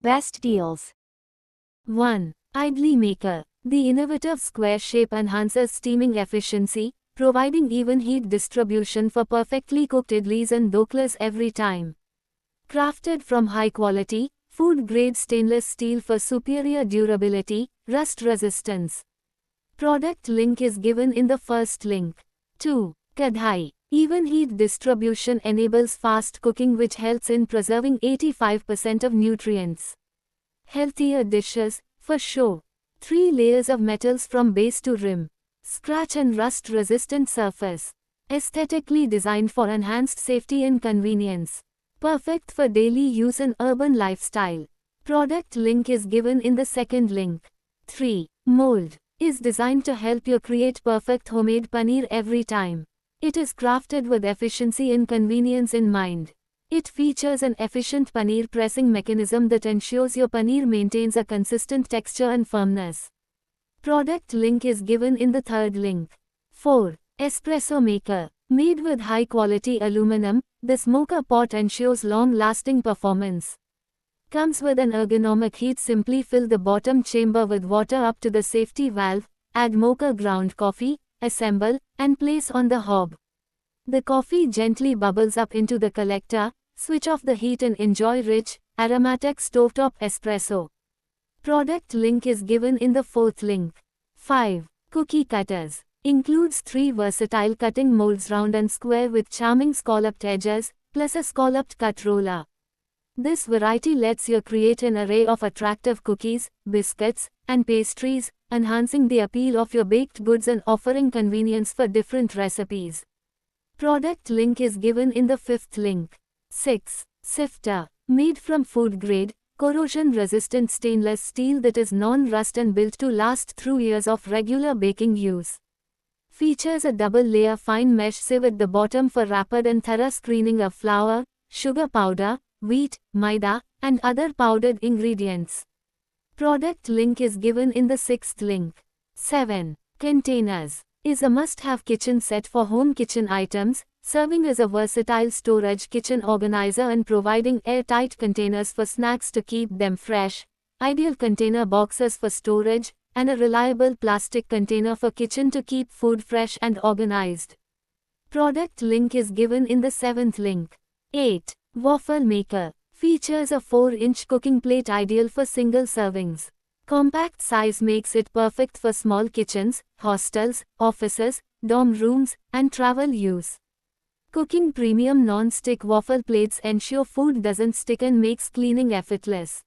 Best deals. 1. Idly Maker. The innovative square shape enhances steaming efficiency, providing even heat distribution for perfectly cooked idlis and doklas every time. Crafted from high-quality, food-grade stainless steel for superior durability, rust resistance. Product link is given in the first link. 2. Kadhai. Even heat distribution enables fast cooking, which helps in preserving 85% of nutrients. Healthier dishes, for sure. 3 layers of metals from base to rim. Scratch and rust resistant surface. Aesthetically designed for enhanced safety and convenience. Perfect for daily use in urban lifestyle. Product link is given in the second link. 3. Mold. Is designed to help you create perfect homemade paneer every time. It is crafted with efficiency and convenience in mind. It features an efficient paneer pressing mechanism that ensures your paneer maintains a consistent texture and firmness. Product link is given in the third link. 4. Espresso Maker. Made with high-quality aluminum, the smoker pot ensures long-lasting performance. Comes with an ergonomic heat. Simply fill the bottom chamber with water up to the safety valve, add mocha ground coffee, assemble, and place on the hob. The coffee gently bubbles up into the collector, switch off the heat and enjoy rich, aromatic stovetop espresso. Product link is given in the fourth link. 5. Cookie Cutters. Includes 3 versatile cutting molds, round and square, with charming scalloped edges, plus a scalloped cut roller. This variety lets you create an array of attractive cookies, biscuits, and pastries, enhancing the appeal of your baked goods and offering convenience for different recipes. Product link is given in the fifth link. 6. Sifter. Made from food-grade, corrosion-resistant stainless steel that is non-rust and built to last through years of regular baking use. Features a double-layer fine mesh sieve at the bottom for rapid and thorough screening of flour, sugar powder, wheat, maida, and other powdered ingredients. Product link is given in the sixth link. 7. Containers. Is a must-have kitchen set for home kitchen items, serving as a versatile storage kitchen organizer and providing airtight containers for snacks to keep them fresh, ideal container boxes for storage, and a reliable plastic container for kitchen to keep food fresh and organized. Product link is given in the seventh link. 8. Waffle Maker. Features a 4-inch cooking plate ideal for single servings. Compact size makes it perfect for small kitchens, hostels, offices, dorm rooms, and travel use. Cooking premium non-stick waffle plates ensure food doesn't stick and makes cleaning effortless.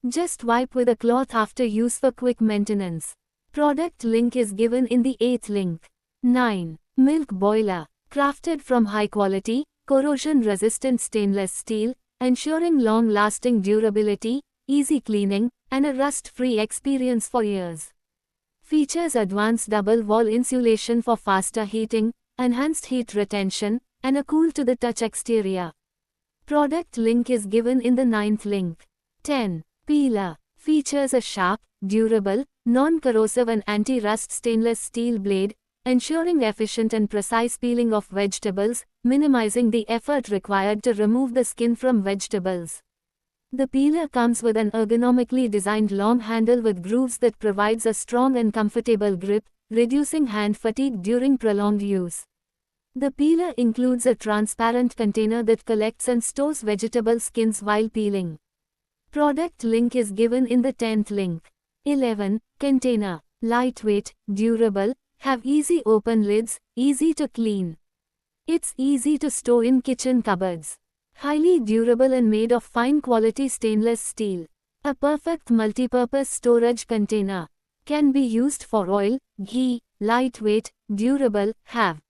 Just wipe with a cloth after use for quick maintenance. Product link is given in the 8th link. 9. Milk Boiler. Crafted from high-quality, corrosion-resistant stainless steel, ensuring long-lasting durability, easy cleaning, and a rust-free experience for years. Features advanced double-wall insulation for faster heating, enhanced heat retention, and a cool-to-the-touch exterior. Product link is given in the 9th link. 10. Peeler. Features a sharp, durable, non-corrosive and anti-rust stainless steel blade, ensuring efficient and precise peeling of vegetables, minimizing the effort required to remove the skin from vegetables. The peeler comes with an ergonomically designed long handle with grooves that provides a strong and comfortable grip, reducing hand fatigue during prolonged use. The peeler includes a transparent container that collects and stores vegetable skins while peeling. Product link is given in the 10th link. 11. Container. Lightweight, durable, have easy open lids, easy to clean. It's easy to store in kitchen cupboards. Highly durable and made of fine quality stainless steel. A perfect multi-purpose storage container. Can be used for oil, ghee, lightweight, durable, have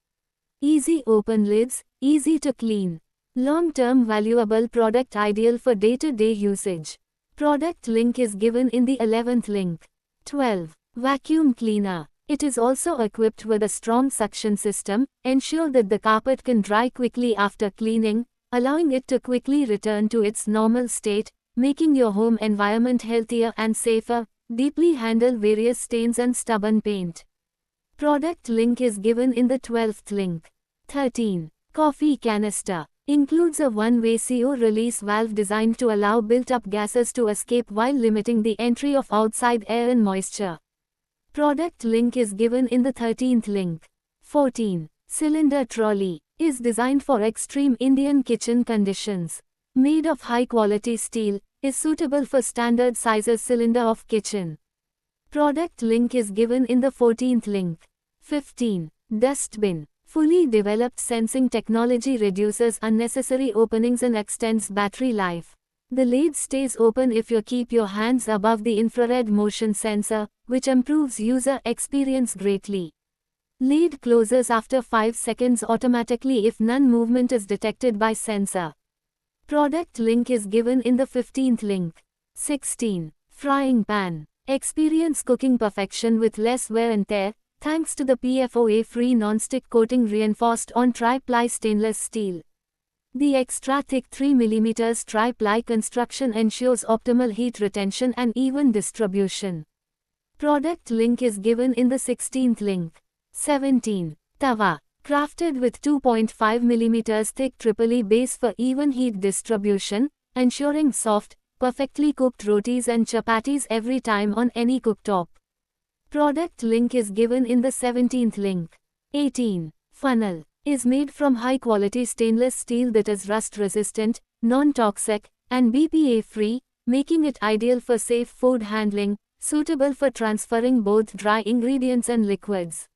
easy open lids, easy to clean. Long-term valuable product ideal for day-to-day usage. Product link is given in the 11th link. 12. Vacuum Cleaner. It is also equipped with a strong suction system, ensure that the carpet can dry quickly after cleaning, allowing it to quickly return to its normal state, making your home environment healthier and safer. Deeply handle various stains and stubborn paint. Product link is given in the 12th link. 13. Coffee Canister. Includes a one-way CO release valve designed to allow built-up gases to escape while limiting the entry of outside air and moisture. Product link is given in the 13th link. 14. Cylinder trolley is designed for extreme Indian kitchen conditions. Made of high-quality steel, is suitable for standard sizes cylinder of kitchen. Product link is given in the 14th link. 15. Dustbin. Fully developed sensing technology reduces unnecessary openings and extends battery life. The lid stays open if you keep your hands above the infrared motion sensor, which improves user experience greatly. Lid closes after 5 seconds automatically if none movement is detected by sensor. Product link is given in the 15th link. 16. Frying pan. Experience cooking perfection with less wear and tear, thanks to the PFOA-free non-stick coating reinforced on tri-ply stainless steel. The extra thick 3 mm tri-ply construction ensures optimal heat retention and even distribution. Product link is given in the 16th link. 17. Tawa. Crafted with 2.5 mm thick tripoli base for even heat distribution, ensuring soft, perfectly cooked rotis and chapatis every time on any cooktop. Product link is given in the 17th link. 18. Funnel. Is made from high-quality stainless steel that is rust-resistant, non-toxic, and BPA-free, making it ideal for safe food handling, suitable for transferring both dry ingredients and liquids.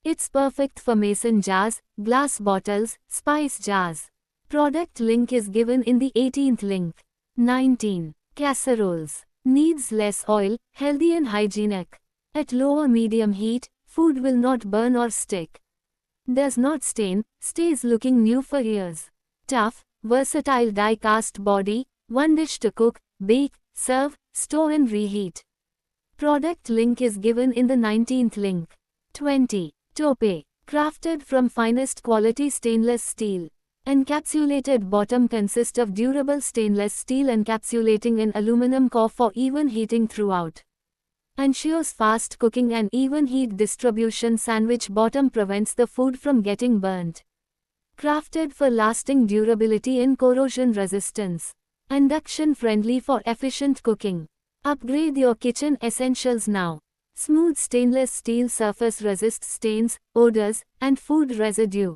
It's perfect for mason jars, glass bottles, spice jars. Product link is given in the 18th link. 19. Casseroles. Needs less oil, healthy and hygienic. At low or medium heat, food will not burn or stick. Does not stain, stays looking new for years. Tough, versatile die-cast body, one dish to cook, bake, serve, store and reheat. Product link is given in the 19th link. 20. Tope. Crafted from finest quality stainless steel. Encapsulated bottom consists of durable stainless steel encapsulating an aluminum core for even heating throughout. Ensures fast cooking and even heat distribution. Sandwich bottom prevents the food from getting burnt. Crafted for lasting durability and corrosion resistance. Induction friendly for efficient cooking. Upgrade your kitchen essentials now. Smooth stainless steel surface resists stains, odors, and food residue.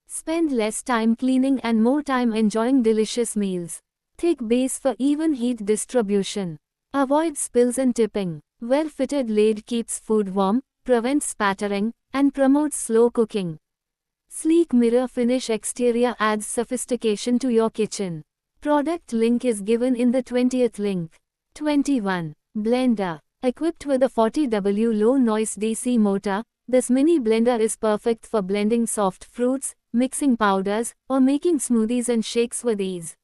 Spend less time cleaning and more time enjoying delicious meals. Thick base for even heat distribution. Avoid spills and tipping. Well-fitted lid keeps food warm, prevents spattering, and promotes slow cooking. Sleek mirror finish exterior adds sophistication to your kitchen. Product link is given in the 20th link. 21. Blender. Equipped with a 40W low noise DC motor, this mini blender is perfect for blending soft fruits, mixing powders, or making smoothies and shakes with ease.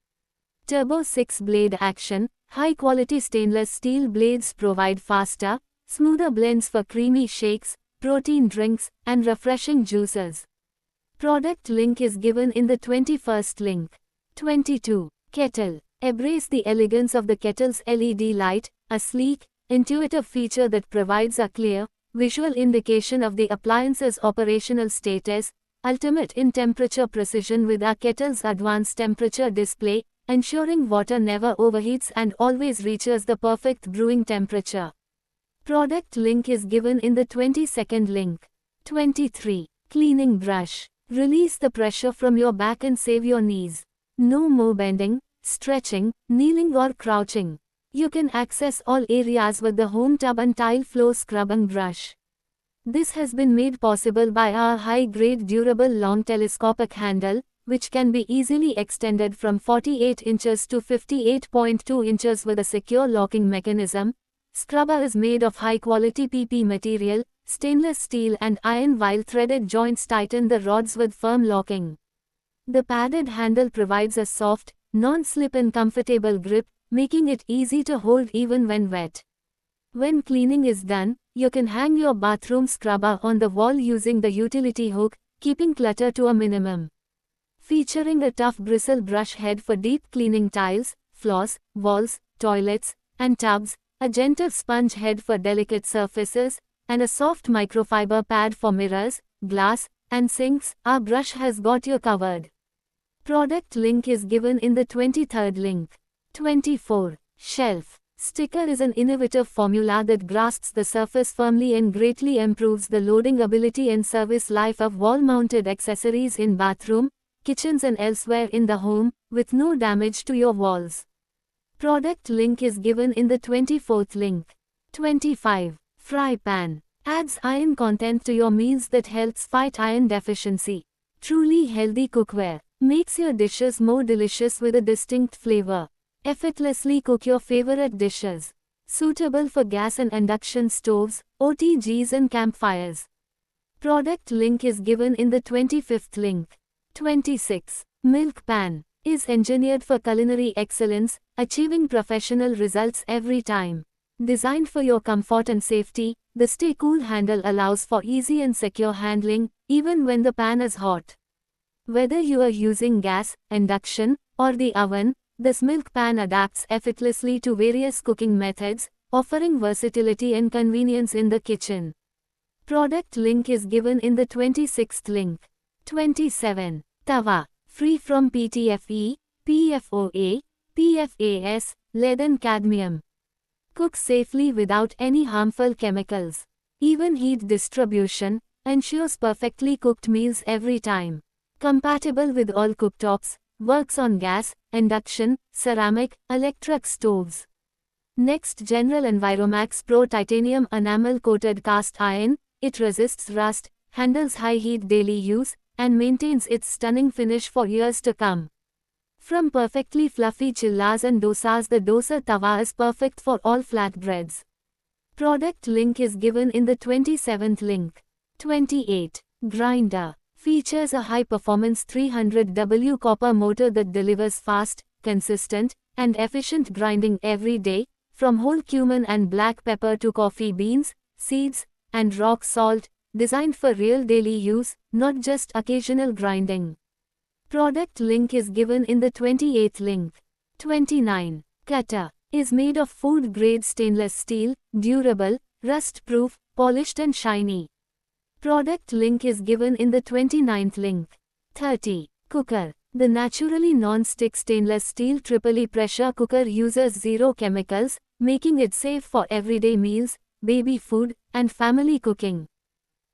Turbo 6-blade action. High-quality stainless steel blades provide faster, smoother blends for creamy shakes, protein drinks, and refreshing juices. Product link is given in the 21st link. 22. Kettle. Embrace the elegance of the kettle's LED light, a sleek, intuitive feature that provides a clear, visual indication of the appliance's operational status, ultimate in temperature precision with our kettle's advanced temperature display, ensuring water never overheats and always reaches the perfect brewing temperature. Product link is given in the 22nd link. 23. Cleaning brush. Release the pressure from your back and save your knees. No more bending, stretching, kneeling or crouching. You can access all areas with the home tub and tile floor scrubbing brush. This has been made possible by our high-grade durable long telescopic handle, which can be easily extended from 48 inches to 58.2 inches with a secure locking mechanism. Scrubber is made of high-quality PP material, stainless steel and iron while threaded joints tighten the rods with firm locking. The padded handle provides a soft, non-slip and comfortable grip, making it easy to hold even when wet. When cleaning is done, you can hang your bathroom scrubber on the wall using the utility hook, keeping clutter to a minimum. Featuring a tough bristle brush head for deep cleaning tiles, floors, walls, toilets, and tubs, a gentle sponge head for delicate surfaces, and a soft microfiber pad for mirrors, glass, and sinks, our brush has got you covered. Product link is given in the 23rd link. 24. Shelf sticker is an innovative formula that grasps the surface firmly and greatly improves the loading ability and service life of wall-mounted accessories in bathroom, kitchens and elsewhere in the home, with no damage to your walls. Product link is given in the 24th link. 25. Fry pan adds iron content to your meals that helps fight iron deficiency. Truly healthy cookware makes your dishes more delicious with a distinct flavor. Effortlessly cook your favorite dishes. Suitable for gas and induction stoves, OTGs and campfires. Product link is given in the 25th link. 26. Milk pan is engineered for culinary excellence, achieving professional results every time. Designed for your comfort and safety, the Stay Cool handle allows for easy and secure handling, even when the pan is hot. Whether you are using gas, induction, or the oven, this milk pan adapts effortlessly to various cooking methods, offering versatility and convenience in the kitchen. Product link is given in the 26th link. 27. Tawa, free from PTFE, PFOA, PFAS, lead and cadmium. Cooks safely without any harmful chemicals. Even heat distribution ensures perfectly cooked meals every time. Compatible with all cooktops, works on gas, induction, ceramic, electric stoves. Next, General Enviromax Pro Titanium Enamel Coated Cast Iron. It resists rust, handles high heat daily use, and maintains its stunning finish for years to come. From perfectly fluffy chillas and dosas, the dosa tawa is perfect for all flatbreads. Product link is given in the 27th link. 28. Grinder features a high-performance 300W copper motor that delivers fast, consistent, and efficient grinding every day, from whole cumin and black pepper to coffee beans, seeds, and rock salt, designed for real daily use, not just occasional grinding. Product link is given in the 28th link. 29. Cutter is made of food-grade stainless steel, durable, rust-proof, polished and shiny. Product link is given in the 29th link. 30. Cooker. The naturally non-stick stainless steel Tripoli pressure cooker uses zero chemicals, making it safe for everyday meals, baby food, and family cooking.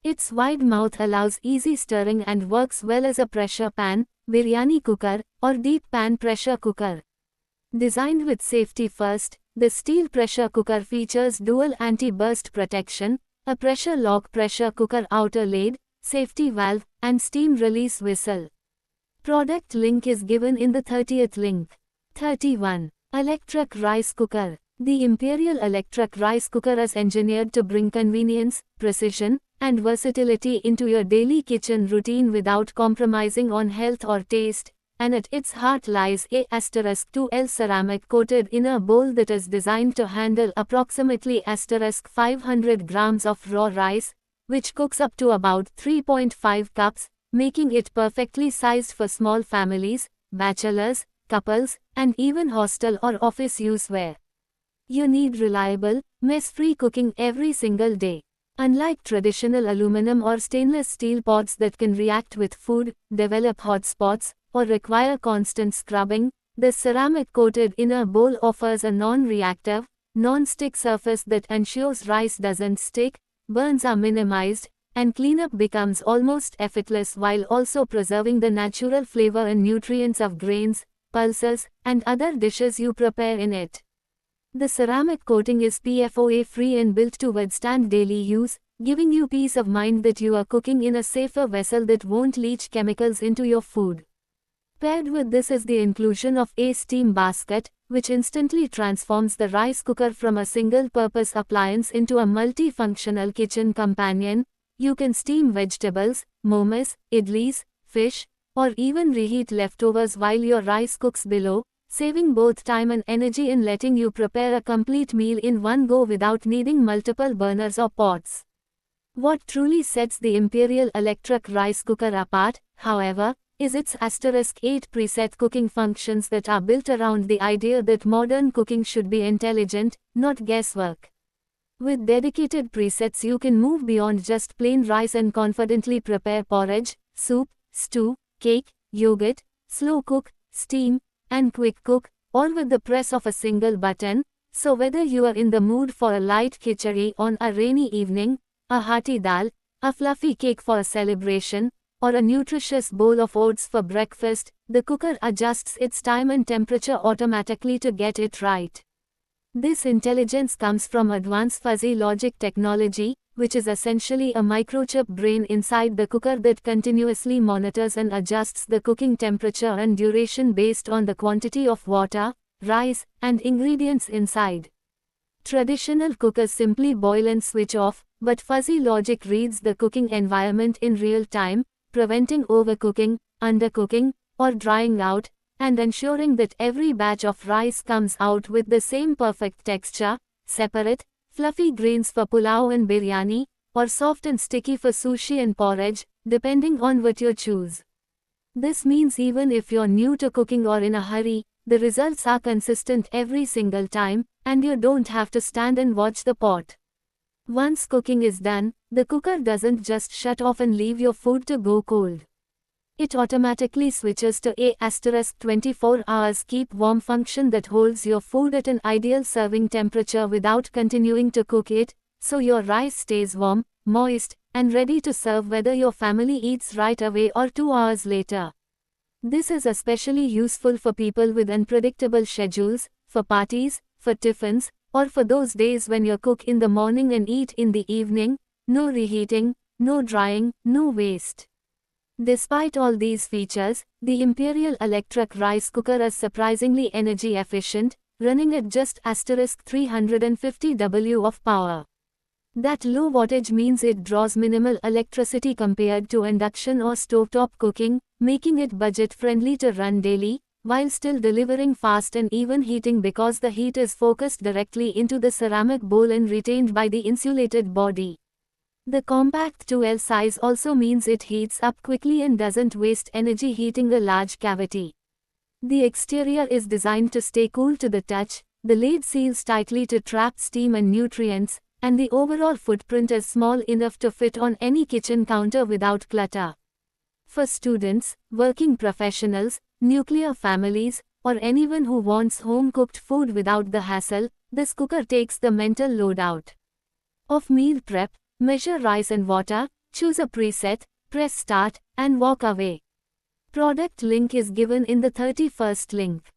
Its wide mouth allows easy stirring and works well as a pressure pan, biryani cooker, or deep pan pressure cooker. Designed with safety first, the steel pressure cooker features dual anti-burst protection, a pressure lock pressure cooker outer lid, safety valve, and steam release whistle. Product link is given in the 30th link. 31. Electric rice cooker. The Imperial Electric Rice Cooker is engineered to bring convenience, precision, and versatility into your daily kitchen routine without compromising on health or taste, and at its heart lies a *2L ceramic-coated inner bowl that is designed to handle approximately *500 grams of raw rice, which cooks up to about 3.5 cups, making it perfectly sized for small families, bachelors, couples, and even hostel or office useware. You need reliable, mess-free cooking every single day. Unlike traditional aluminum or stainless steel pots that can react with food, develop hot spots, or require constant scrubbing, the ceramic-coated inner bowl offers a non-reactive, non-stick surface that ensures rice doesn't stick, burns are minimized, and cleanup becomes almost effortless while also preserving the natural flavor and nutrients of grains, pulses, and other dishes you prepare in it. The ceramic coating is PFOA-free and built to withstand daily use, giving you peace of mind that you are cooking in a safer vessel that won't leach chemicals into your food. Paired with this is the inclusion of a steam basket, which instantly transforms the rice cooker from a single-purpose appliance into a multi-functional kitchen companion. You can steam vegetables, momas, idlis, fish, or even reheat leftovers while your rice cooks below, saving both time and energy in letting you prepare a complete meal in one go without needing multiple burners or pots. What truly sets the Imperial Electric Rice Cooker apart, however, is its *8 preset cooking functions that are built around the idea that modern cooking should be intelligent, not guesswork. With dedicated presets you can move beyond just plain rice and confidently prepare porridge, soup, stew, cake, yogurt, slow cook, steam, and quick cook, all with the press of a single button. So whether you are in the mood for a light khichdi on a rainy evening, a hearty dal, a fluffy cake for a celebration, or a nutritious bowl of oats for breakfast, the cooker adjusts its time and temperature automatically to get it right. This intelligence comes from advanced fuzzy logic technology, which is essentially a microchip brain inside the cooker that continuously monitors and adjusts the cooking temperature and duration based on the quantity of water, rice, and ingredients inside. Traditional cookers simply boil and switch off, but fuzzy logic reads the cooking environment in real time, preventing overcooking, undercooking, or drying out, and ensuring that every batch of rice comes out with the same perfect texture, separate, fluffy grains for pulao and biryani, or soft and sticky for sushi and porridge, depending on what you choose. This means even if you're new to cooking or in a hurry, the results are consistent every single time, and you don't have to stand and watch the pot. Once cooking is done, the cooker doesn't just shut off and leave your food to go cold. It automatically switches to a *24 hours keep warm function that holds your food at an ideal serving temperature without continuing to cook it, so your rice stays warm, moist, and ready to serve whether your family eats right away or 2 hours later. This is especially useful for people with unpredictable schedules, for parties, for tiffins, or for those days when you cook in the morning and eat in the evening. No reheating, no drying, no waste. Despite all these features, the Imperial Electric rice cooker is surprisingly energy efficient, running at just *350 W of power. That low wattage means it draws minimal electricity compared to induction or stovetop cooking, making it budget-friendly to run daily, while still delivering fast and even heating because the heat is focused directly into the ceramic bowl and retained by the insulated body. The compact 2L size also means it heats up quickly and doesn't waste energy heating a large cavity. The exterior is designed to stay cool to the touch, the lid seals tightly to trap steam and nutrients, and the overall footprint is small enough to fit on any kitchen counter without clutter. For students, working professionals, nuclear families, or anyone who wants home-cooked food without the hassle, this cooker takes the mental load out of meal prep. Measure rice and water, choose a preset, press start, and walk away. Product link is given in the 31st link.